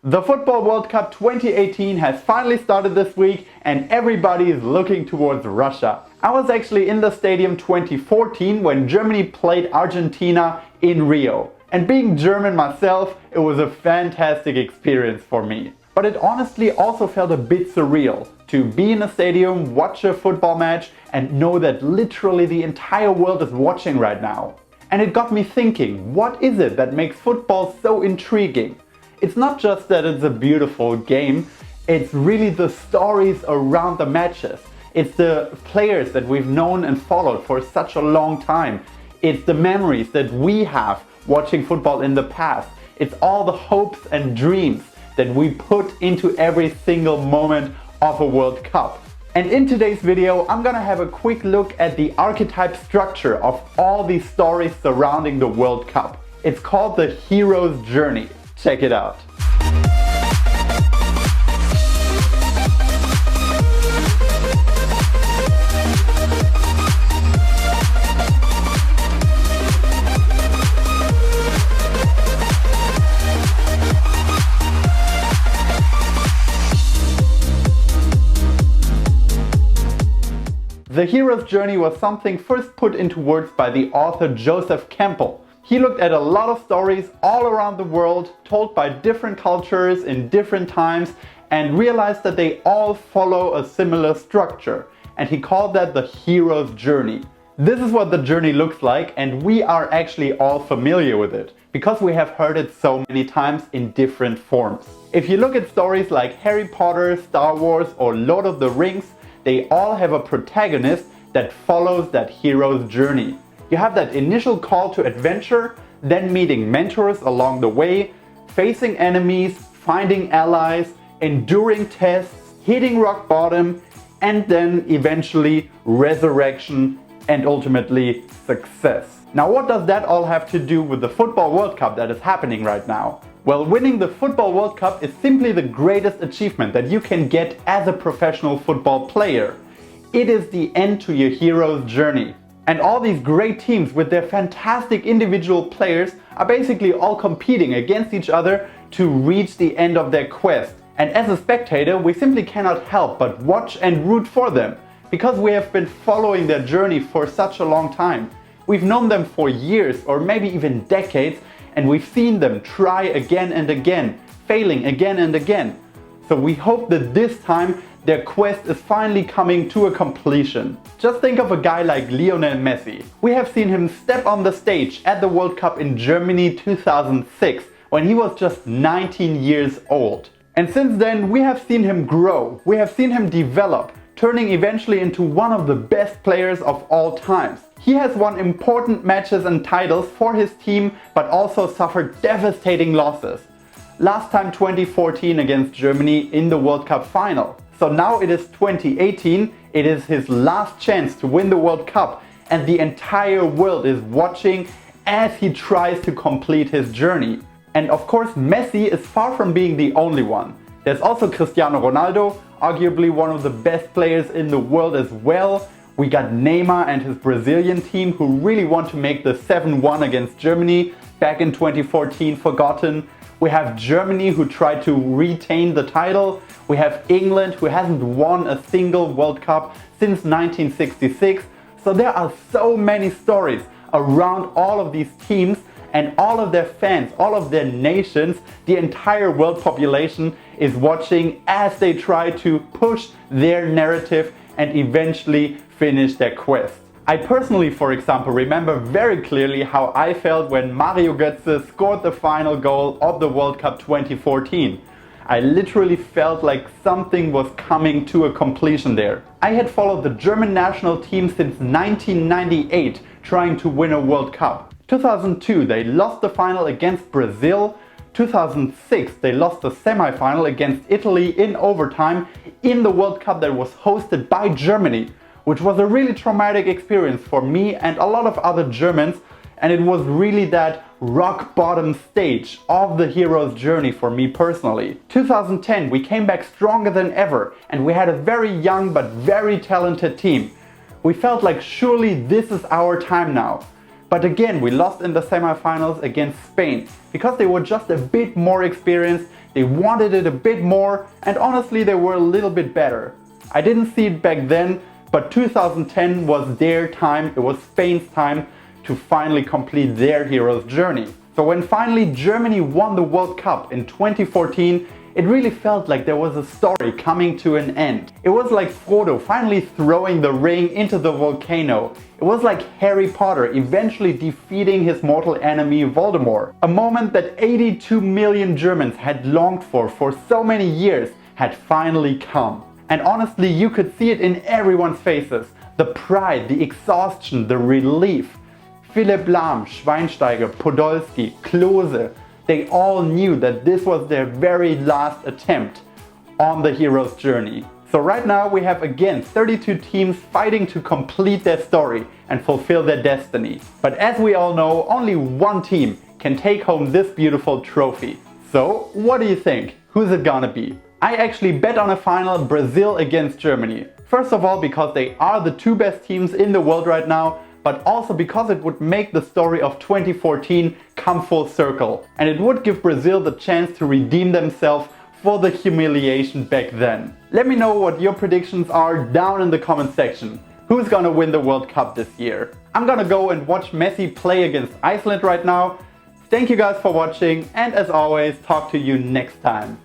The Football World Cup 2018 has finally started this week and everybody is looking towards Russia. I was actually in the stadium 2014 when Germany played Argentina in Rio. And being German myself, it was a fantastic experience for me. But it honestly also felt a bit surreal to be in a stadium, watch a football match and know that literally the entire world is watching right now. And it got me thinking, what is it that makes football so intriguing? It's not just that it's a beautiful game, it's really the stories around the matches. It's the players that we've known and followed for such a long time. It's the memories that we have watching football in the past. It's all the hopes and dreams that we put into every single moment of a World Cup. And in today's video, I'm gonna have a quick look at the archetype structure of all these stories surrounding the World Cup. It's called the hero's journey. Check it out. The hero's journey was something first put into words by the author Joseph Campbell. He looked at a lot of stories all around the world, told by different cultures in different times, and realized that they all follow a similar structure. And he called that the hero's journey. This is what the journey looks like, and we are actually all familiar with it, because we have heard it so many times in different forms. If you look at stories like Harry Potter, Star Wars or Lord of the Rings, they all have a protagonist that follows that hero's journey. You have that initial call to adventure, then meeting mentors along the way, facing enemies, finding allies, enduring tests, hitting rock bottom, and then eventually resurrection and ultimately success. Now, what does that all have to do with the Football World Cup that is happening right now? Well, winning the Football World Cup is simply the greatest achievement that you can get as a professional football player. It is the end to your hero's journey. And all these great teams with their fantastic individual players are basically all competing against each other to reach the end of their quest. And as a spectator, we simply cannot help but watch and root for them, because we have been following their journey for such a long time. We've known them for years or maybe even decades, and we've seen them try again and again, failing again and again. So we hope that this time their quest is finally coming to a completion. Just think of a guy like Lionel Messi. We have seen him step on the stage at the World Cup in Germany 2006 when he was just 19 years old. And since then we have seen him grow, we have seen him develop, turning eventually into one of the best players of all times. He has won important matches and titles for his team, but also suffered devastating losses. Last time 2014 against Germany in the World Cup final. So now it is 2018, it is his last chance to win the World Cup, and the entire world is watching as he tries to complete his journey. And of course, Messi is far from being the only one. There's also Cristiano Ronaldo, arguably one of the best players in the world as well. We got Neymar and his Brazilian team who really want to make the 7-1 against Germany back in 2014 forgotten. We have Germany who tried to retain the title. We have England who hasn't won a single World Cup since 1966. So there are so many stories around all of these teams and all of their fans, all of their nations. The entire world population is watching as they try to push their narrative and eventually finish their quest. I personally, for example, remember very clearly how I felt when Mario Götze scored the final goal of the World Cup 2014. I literally felt like something was coming to a completion there. I had followed the German national team since 1998, trying to win a World Cup. 2002 they lost the final against Brazil. 2006 they lost the semi-final against Italy in overtime in the World Cup that was hosted by Germany, which was a really traumatic experience for me and a lot of other Germans, and it was really that rock bottom stage of the hero's journey for me personally. 2010 we came back stronger than ever and we had a very young but very talented team. We felt like surely this is our time now. But again, we lost in the semifinals against Spain because they were just a bit more experienced, They wanted it a bit more, and honestly they were a little bit better. I didn't see it back then, but 2010 was their time, it was Spain's time to finally complete their hero's journey. So when finally Germany won the World Cup in 2014, it really felt like there was a story coming to an end. It was like Frodo finally throwing the ring into the volcano. It was like Harry Potter eventually defeating his mortal enemy Voldemort. A moment that 82 million Germans had longed for so many years had finally come. And honestly, you could see it in everyone's faces. The pride, the exhaustion, the relief. Philipp Lahm, Schweinsteiger, Podolski, Klose, they all knew that this was their very last attempt on the hero's journey. So right now we have again 32 teams fighting to complete their story and fulfill their destiny. But as we all know, only one team can take home this beautiful trophy. So what do you think? Who's it gonna be? I actually bet on a final Brazil against Germany. First of all because they are the two best teams in the world right now, but also because it would make the story of 2014 come full circle. And it would give Brazil the chance to redeem themselves for the humiliation back then. Let me know what your predictions are down in the comment section. Who's gonna win the World Cup this year? I'm gonna go and watch Messi play against Iceland right now. Thank you guys for watching, and as always, talk to you next time.